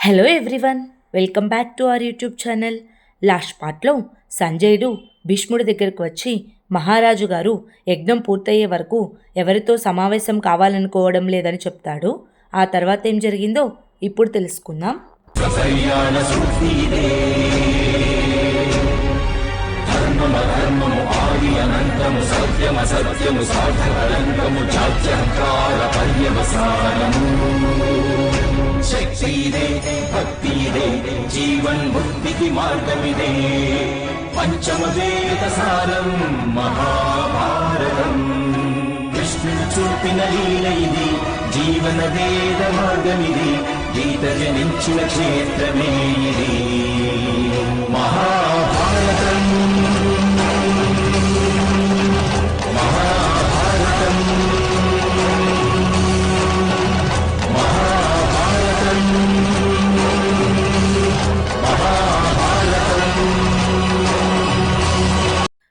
Hello everyone, welcome back to our YouTube channel. Last పార్ట్లో సంజయుడు భీష్ముడి దగ్గరకు వచ్చి మహారాజు గారు యజ్ఞం పూర్తయ్యే వరకు ఎవరితో సమావేశం కావాలనుకోవడం లేదని చెప్తాడు. ఆ తర్వాత ఏం జరిగిందో ఇప్పుడు తెలుసుకుందాం. శక్తిదే భక్తిదే జీవన్ముక్తికి మార్గమిదే పంచమ వేద సారం మహాభారతం. కృష్ణుడు చూపిన లీల ఇది, జీవన వేద మార్గమిది, గీత జనించిన క్షేత్రమే ఇది మహాభారతం.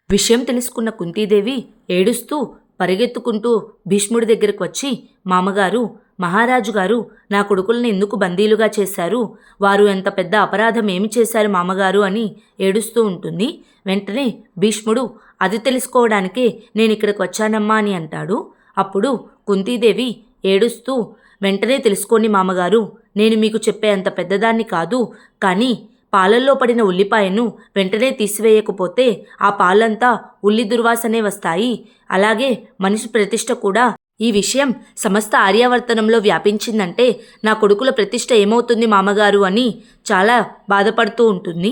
విషయం తెలుసుకున్న కుంతీదేవి ఏడుస్తూ పరిగెత్తుకుంటూ భీష్ముడి దగ్గరకు వచ్చి, మామగారు, మహారాజు గారు నా కొడుకులను ఎందుకు బందీలుగా చేశారు? వారు ఎంత పెద్ద అపరాధం ఏమి చేశారు మామగారు అని ఏడుస్తూ ఉంటుంది. వెంటనే భీష్ముడు, అది తెలుసుకోవడానికే నేను ఇక్కడికి వచ్చానమ్మా అని అంటాడు. అప్పుడు కుంతీదేవి ఏడుస్తూ, వెంటనే తెలుసుకోండి మామగారు, నేను మీకు చెప్పే అంత పెద్దదాన్ని కాదు, కానీ పాలల్లో పడిన ఉల్లిపాయను వెంటనే తీసివేయకపోతే ఆ పాలంతా ఉల్లి దుర్వాసనే వస్తాయి. అలాగే మనిషి ప్రతిష్ట కూడా. ఈ విషయం సమస్త ఆర్యావర్తనంలో వ్యాపించిందంటే నా కొడుకుల ప్రతిష్ట ఏమవుతుంది మామగారు అని చాలా బాధపడుతూ ఉంటుంది.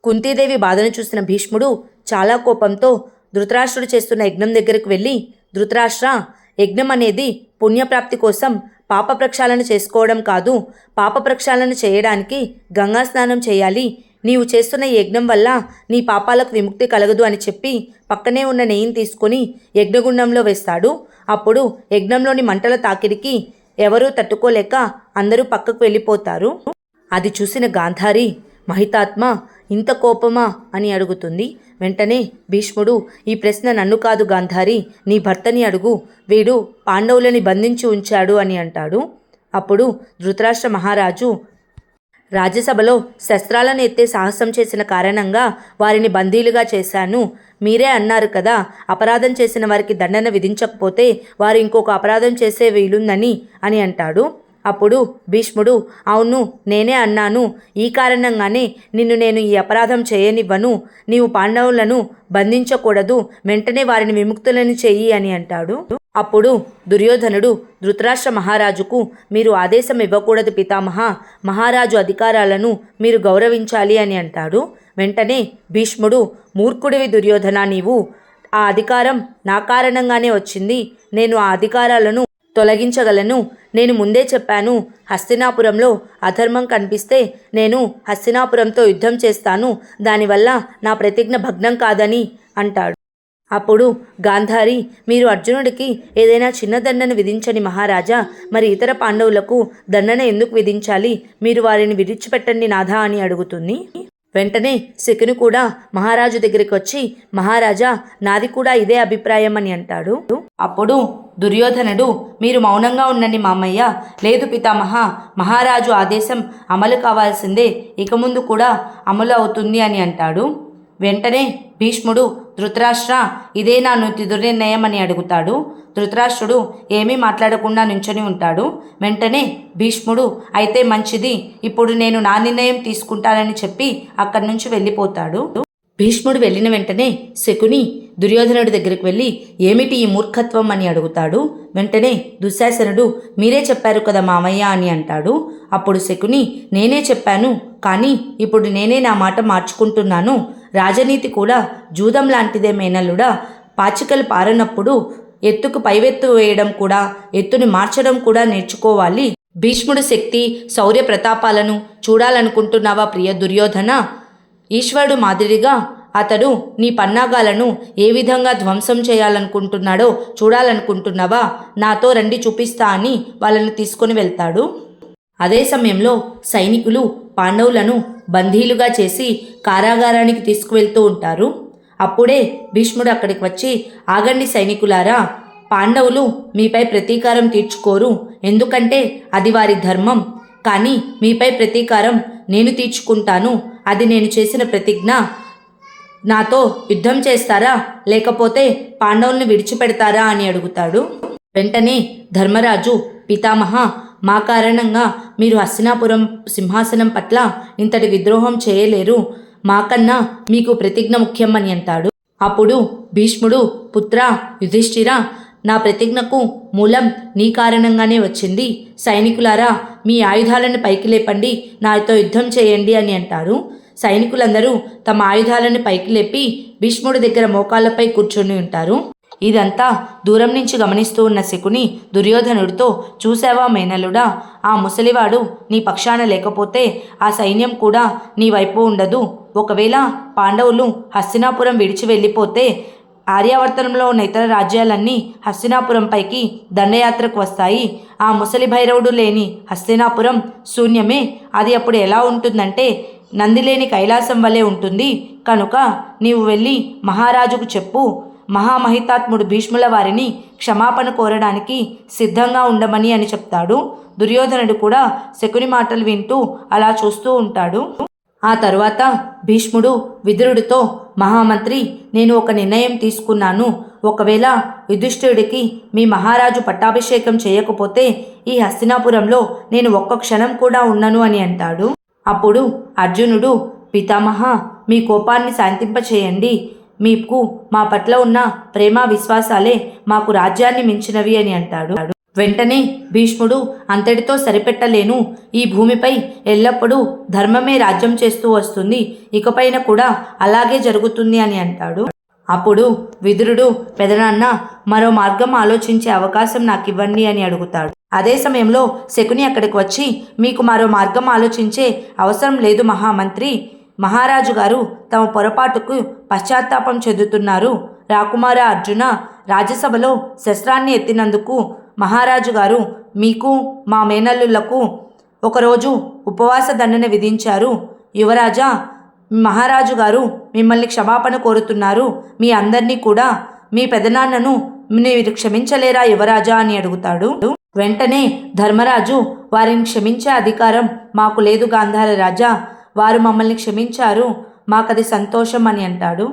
కుంతీదేవి బాధను చూసిన భీష్ముడు చాలా కోపంతో ధృతరాష్ట్రుడు చేస్తున్న యజ్ఞం దగ్గరకు వెళ్ళి, ధృతరాష్ట్ర, యజ్ఞం అనేది పుణ్యప్రాప్తి కోసం పాప ప్రక్షాళన చేసుకోవడం కాదు. పాప ప్రక్షాళన చేయడానికి గంగా స్నానం చేయాలి. నీవు చేస్తున్న ఈ యజ్ఞం వల్ల నీ పాపాలకు విముక్తి కలగదు అని చెప్పి పక్కనే ఉన్న నెయ్యిని తీసుకొని యజ్ఞగుండంలో వేస్తాడు. అప్పుడు యజ్ఞంలోని మంటల తాకిడికి ఎవరూ తట్టుకోలేక అందరూ పక్కకు వెళ్ళిపోతారు. అది చూసిన గాంధారి, మహితాత్మ, ఇంత కోపమా అని అడుగుతుంది. వెంటనే భీష్ముడు, ఈ ప్రశ్న నన్ను కాదు గాంధారి, నీ భర్తని అడుగు, వీడు పాండవులని బంధించి ఉంచాడు అని అంటాడు. అప్పుడు ధృతరాష్ట్ర మహారాజు, రాజ్యసభలో శస్త్రాలను ఎత్తే సాహసం చేసిన కారణంగా వారిని బందీలుగా చేశాను. మీరే అన్నారు కదా, అపరాధం చేసిన వారికి దండన విధించకపోతే వారు ఇంకొక అపరాధం చేసే వీలుందని అని అంటాడు. అప్పుడు భీష్ముడు, అవును, నేనే అన్నాను. ఈ కారణంగానే నిన్ను నేను ఈ అపరాధం చేయనివ్వను. నీవు పాండవులను బంధించకూడదు, వెంటనే వారిని విముక్తులని చెయ్యి అని అంటాడు. అప్పుడు దుర్యోధనుడు ధృతరాష్ట్ర మహారాజుకు, మీరు ఆదేశం ఇవ్వకూడదు పితామహ, మహారాజు అధికారాలను మీరు గౌరవించాలి అని అంటాడు. వెంటనే భీష్ముడు, మూర్ఖుడివి దుర్యోధన, నీవు ఆ అధికారం నా కారణంగానే వచ్చింది. నేను ఆ అధికారాలను తొలగించగలను. నేను ముందే చెప్పాను, హస్తినాపురంలో అధర్మం కనిపిస్తే నేను హస్తినాపురంతో యుద్ధం చేస్తాను, దానివల్ల నా ప్రతిజ్ఞ భగ్నం కాదని అంటాడు. అప్పుడు గాంధారి, మీరు అర్జునుడికి ఏదైనా చిన్న దండను విధించని మహారాజా, మరి ఇతర పాండవులకు దండన ఎందుకు విధించాలి? మీరు వారిని విడిచిపెట్టండి నాథా అని అడుగుతుంది. వెంటనే శకుని కూడా మహారాజు దగ్గరికి వచ్చి, మహారాజా, నాది కూడా ఇదే అభిప్రాయం అని అంటాడు. అప్పుడు దుర్యోధనుడు, మీరు మౌనంగా ఉండండి మామయ్య. లేదు పితామహ, మహారాజు ఆదేశం అమలు కావాల్సిందే, ఇక ముందు కూడా అమలు అవుతుంది అని అంటాడు. వెంటనే భీష్ముడు, ధృతరాష్ట్ర, ఇదే నా దుర్నిర్ణయం అని అడుగుతాడు. ధృతరాష్ట్రుడు ఏమీ మాట్లాడకుండా నించొని ఉంటాడు. వెంటనే భీష్ముడు, అయితే మంచిది, ఇప్పుడు నేను నా నిర్ణయం తీసుకుంటానని చెప్పి అక్కడి నుంచి వెళ్ళిపోతాడు. భీష్ముడు వెళ్ళిన వెంటనే శకుని దుర్యోధనుడి దగ్గరికి వెళ్ళి, ఏమిటి ఈ మూర్ఖత్వం అని అడుగుతాడు. వెంటనే దుశ్శాసనుడు, మీరే చెప్పారు కదా మామయ్య అని అంటాడు. అప్పుడు శకుని, నేనే చెప్పాను, కానీ ఇప్పుడు నేనే నా మాట మార్చుకుంటున్నాను. రాజనీతి కూడా జూదం లాంటిదే మేనల్లుడా. పాచికలు పారనప్పుడు ఎత్తుకు పైవెత్తు వేయడం కూడా, ఎత్తుని మార్చడం కూడా నేర్చుకోవాలి. భీష్ముడి శక్తి, శౌర్య ప్రతాపాలను చూడాలనుకుంటున్నావా ప్రియ దుర్యోధన? ఈశ్వరుడు మాదిరిగా అతడు నీ పన్నాగాలను ఏ విధంగా ధ్వంసం చేయాలనుకుంటున్నాడో చూడాలనుకుంటున్నావా? నాతో రండి చూపిస్తా అని వాళ్ళని తీసుకొని వెళ్తాడు. అదే సమయంలో సైనికులు పాండవులను బందీలుగా చేసి కారాగారానికి తీసుకువెళ్తూ ఉంటారు. అప్పుడే భీష్ముడు అక్కడికి వచ్చి, ఆగండి సైనికులారా, పాండవులు మీపై ప్రతీకారం తీర్చుకోరు, ఎందుకంటే అది వారి ధర్మం. కానీ మీపై ప్రతీకారం నేను తీర్చుకుంటాను. అది నేను చేసిన ప్రతిజ్ఞ. నాతో యుద్ధం చేస్తారా లేకపోతే పాండవుల్ని విడిచిపెడతారా అని అడుగుతాడు. వెంటనే ధర్మరాజు, పితామహ, మా కారణంగా మీరు హస్తినాపురం సింహాసనం పట్ల ఇంతటి విద్రోహం చేయలేరు. మాకన్నా మీకు ప్రతిజ్ఞ ముఖ్యం అని అంటాడు. అప్పుడు భీష్ముడు, పుత్ర యుధిష్ఠిర, నా ప్రతిజ్ఞకు మూలం నీ కారణంగానే వచ్చింది. సైనికులారా, మీ ఆయుధాలను పైకి లేపండి, నాతో యుద్ధం చేయండి అని అంటారు. సైనికులందరూ తమ ఆయుధాలను పైకి లేపి భీష్ముడి దగ్గర మోకాళ్ళపై కూర్చొని ఉంటారు. ఇదంతా దూరం నుంచి గమనిస్తూ ఉన్న శకుని దుర్యోధనుడితో, చూసావా మేనలుడా, ఆ ముసలివాడు నీ పక్షాన లేకపోతే ఆ సైన్యం కూడా నీ వైపు ఉండదు. ఒకవేళ పాండవులు హస్తినాపురం విడిచి వెళ్ళిపోతే ఆర్యావర్తనంలో ఉన్న ఇతర రాజ్యాలన్నీ హస్తినాపురంపైకి దండయాత్రకు వస్తాయి. ఆ ముసలి భైరవుడు లేని హస్తినాపురం శూన్యమే. అది అప్పుడు ఎలా ఉంటుందంటే నందిలేని కైలాసం వలె ఉంటుంది. కనుక నీవు వెళ్ళి మహారాజుకు చెప్పు, మహామహితాత్ముడు భీష్ముల వారిని క్షమాపణ కోరడానికి సిద్ధంగా ఉండమని అని చెప్తాడు. దుర్యోధనుడు కూడా శకుని మాటలు వింటూ అలా చూస్తూ ఉంటాడు. ఆ తరువాత భీష్ముడు విదురుడితో, మహామంత్రి, నేను ఒక నిర్ణయం తీసుకున్నాను. ఒకవేళ యుధిష్ఠిరుడికి మీ మహారాజు పట్టాభిషేకం చేయకపోతే ఈ హస్తినాపురంలో నేను ఒక్క క్షణం కూడా ఉండను అని అంటాడు. అప్పుడు అర్జునుడు, పితామహ, మీ కోపాన్ని శాంతింపచేయండి. మీకు మా పట్ల ఉన్న ప్రేమ విశ్వాసాలే మాకు రాజ్యాన్ని మించినవి అని అంటాడు. వెంటనే భీష్ముడు, అంతటితో సరిపెట్టలేను. ఈ భూమిపై ఎల్లప్పుడూ ధర్మమే రాజ్యం చేస్తూ వస్తుంది. ఇకపైన కూడా అలాగే జరుగుతుంది అని అంటాడు. అప్పుడు విదురుడు, పెదనాన్న, మరో మార్గం ఆలోచించే అవకాశం నాకు ఇవ్వండి అని అడుగుతాడు. అదే సమయంలో శకుని అక్కడికి వచ్చి, మీకు మరో మార్గం ఆలోచించే అవసరం లేదు మహామంత్రి. మహారాజు గారు తమ పొరపాటుకు పశ్చాత్తాపం చెందుతున్నారు. రాకుమార అర్జున, రాజ్యసభలో శస్త్రాన్ని ఎత్తినందుకు మహారాజు గారు మీకు మా మేనల్లులకు ఒకరోజు ఉపవాస దండన విధించారు. యువరాజా, మహారాజు గారు మిమ్మల్ని క్షమాపణ కోరుతున్నారు. మీ అందరినీ కూడా, మీ పెదనాన్నను మీరు క్షమించలేరా యువరాజా అని అడుగుతాడు. వెంటనే ధర్మరాజు, వారిని క్షమించే అధికారం మాకు లేదు గాంధార రాజా. వారు మమ్మల్ని క్షమించారు, మాకది సంతోషం అని అంటాడు.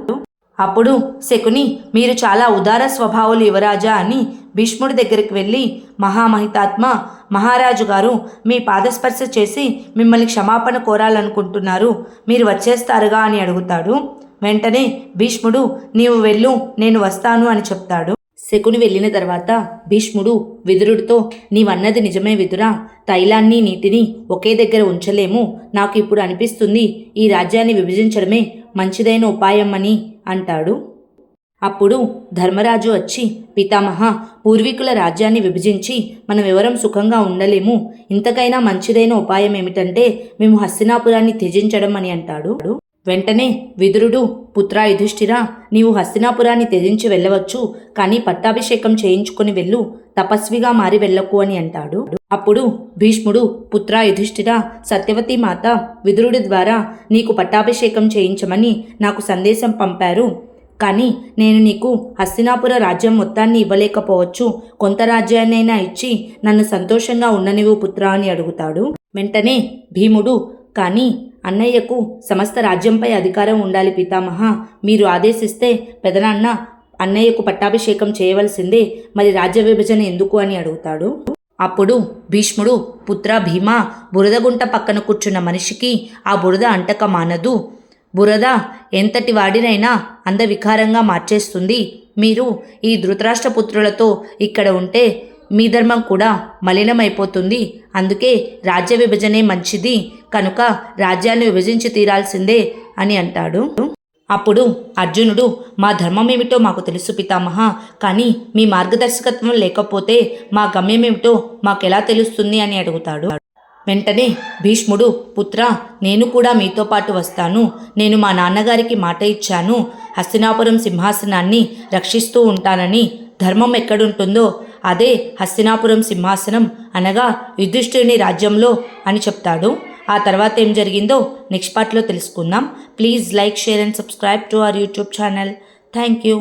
అప్పుడు శకుని, మీరు చాలా ఉదార స్వభావులు యువరాజా అని భీష్ముడి దగ్గరికి వెళ్ళి, మహామహితాత్మ, మహారాజు గారు మీ పాదస్పర్శ చేసి మిమ్మల్ని క్షమాపణ కోరాలనుకుంటున్నారు. మీరు వచ్చేస్తారుగా అని అడుగుతాడు. వెంటనే భీష్ముడు, నీవు వెళ్ళు, నేను వస్తాను అని చెప్తాడు. శకుని వెళ్ళిన తర్వాత భీష్ముడు విదురుడితో, నీవన్నది నిజమే విదురా, తైలాన్ని నీటిని ఒకే దగ్గర ఉంచలేము. నాకు ఇప్పుడు అనిపిస్తుంది ఈ రాజ్యాన్ని విభజించడమే మంచిదైన ఉపాయం అని అంటాడు. అప్పుడు ధర్మరాజు వచ్చి, పితామహ, పూర్వీకుల రాజ్యాన్ని విభజించి మనం ఎవరం సుఖంగా ఉండలేము. ఇంతకైనా మంచిదైన ఉపాయం ఏమిటంటే మేము హస్తినాపురాన్ని త్యజించడం అని అంటాడు. వెంటనే విదురుడు, పుత్ర యుధిష్ఠిర, నీవు హస్తినాపురాన్ని త్యజించి వెళ్ళవచ్చు, కానీ పట్టాభిషేకం చేయించుకొని వెళ్ళు, తపస్విగా మారి వెళ్ళకు అని అంటాడు. అప్పుడు భీష్ముడు, పుత్ర యుధిష్ఠిర, సత్యవతి మాత విదురుడి ద్వారా నీకు పట్టాభిషేకం చేయించమని నాకు సందేశం పంపారు. కానీ నేను నీకు హస్తినాపుర రాజ్యం మొత్తాన్ని ఇవ్వలేకపోవచ్చు. కొంత రాజ్యాన్నైనా ఇచ్చి నన్ను సంతోషంగా ఉండనివ్వు పుత్ర అని అడుగుతాడు. వెంటనే భీముడు, కానీ అన్నయ్యకు సమస్త రాజ్యంపై అధికారం ఉండాలి పితామహ. మీరు ఆదేశిస్తే పెదనాన్న అన్నయ్యకు పట్టాభిషేకం చేయవలసిందే. మరి రాజ్య విభజన ఎందుకు అని అడుగుతాడు. అప్పుడు భీష్ముడు, పుత్ర భీమా, బురదగుంట పక్కన కూర్చున్న మనిషికి ఆ బురద అంటక మానదు. బురద ఎంతటి వాడినైనా అందవికారంగా మార్చేస్తుంది. మీరు ఈ ధృతరాష్ట్రపుత్రులతో ఇక్కడ ఉంటే మీ ధర్మం కూడా మలినమైపోతుంది. అందుకే రాజ్య విభజనే మంచిది. కనుక రాజ్యాన్ని విభజించి తీరాల్సిందే అని అంటాడు. అప్పుడు అర్జునుడు, మా ధర్మం ఏమిటో మాకు తెలుసు పితామహ, కానీ మీ మార్గదర్శకత్వం లేకపోతే మా గమ్యమేమిటో మాకెలా తెలుస్తుంది అని అడుగుతాడు. వెంటనే భీష్ముడు, పుత్ర, నేను కూడా మీతో పాటు వస్తాను. నేను మా నాన్నగారికి మాట ఇచ్చాను, హస్తినాపురం సింహాసనాన్ని రక్షిస్తూ ఉంటానని. ధర్మం ఎక్కడుంటుందో అదే హస్తినాపురం సింహాసనం, అనగా యుధిష్ఠిరుని రాజ్యంలో అని చెప్తాడు. ఆ తర్వాత ఏం జరిగిందో నెక్స్ట్ పార్ట్లో తెలుసుకుందాం. Please like, share and subscribe to our YouTube channel. Thank you.